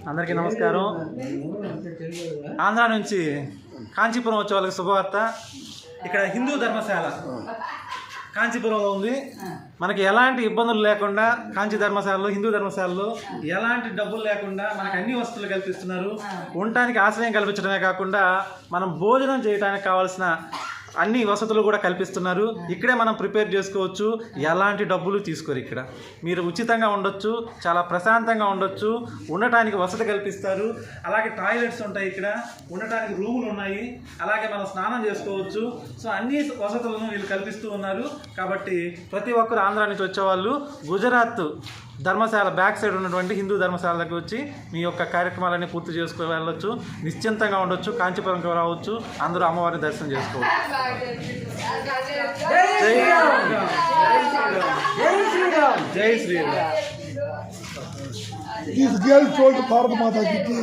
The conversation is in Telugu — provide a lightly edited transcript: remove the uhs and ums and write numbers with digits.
అందరికీ నమస్కారం. ఆంధ్ర నుంచి కాంచీపురం వచ్చే వాళ్ళకి శుభవార్త. ఇక్కడ హిందూ ధర్మశాల కాంచీపురంలో ఉంది. మనకి ఎలాంటి ఇబ్బందులు లేకుండా కాంచీ ధర్మశాలలో, హిందూ ధర్మశాలలో ఎలాంటి డబ్బులు లేకుండా మనకు అన్ని వసతులు కల్పిస్తున్నారు. ఉండటానికి ఆశ్రయం కల్పించడమే కాకుండా మనం భోజనం చేయడానికి కావాల్సిన అన్ని వసతులు కూడా కల్పిస్తున్నారు. ఇక్కడే మనం ప్రిపేర్ చేసుకోవచ్చు. ఎలాంటి డబ్బులు తీసుకోరు. ఇక్కడ మీరు ఉచితంగా ఉండొచ్చు, చాలా ప్రశాంతంగా ఉండొచ్చు. ఉండటానికి వసతి కల్పిస్తారు. అలాగే టాయిలెట్స్ ఉంటాయి, ఇక్కడ ఉండటానికి రూములు ఉన్నాయి, అలాగే మనం స్నానం చేసుకోవచ్చు. సో అన్ని వసతులను వీళ్ళు కల్పిస్తూ ఉన్నారు. కాబట్టి ప్రతి ఒక్కరు ఆంధ్ర నుంచి వచ్చేవాళ్ళు గుజరాత్ ధర్మశాల బ్యాక్ సైడ్ ఉన్నటువంటి హిందూ ధర్మశాలకు వచ్చి మీ యొక్క కార్యక్రమాలన్నీ పూర్తి చేసుకుని వెళ్ళొచ్చు. నిశ్చింతంగా ఉండొచ్చు. కాంచీపురంకి రావచ్చు. అందరూ అమ్మవారిని దర్శనం చేసుకోవచ్చు. జై Sriram. This girl told Bharat Mata ki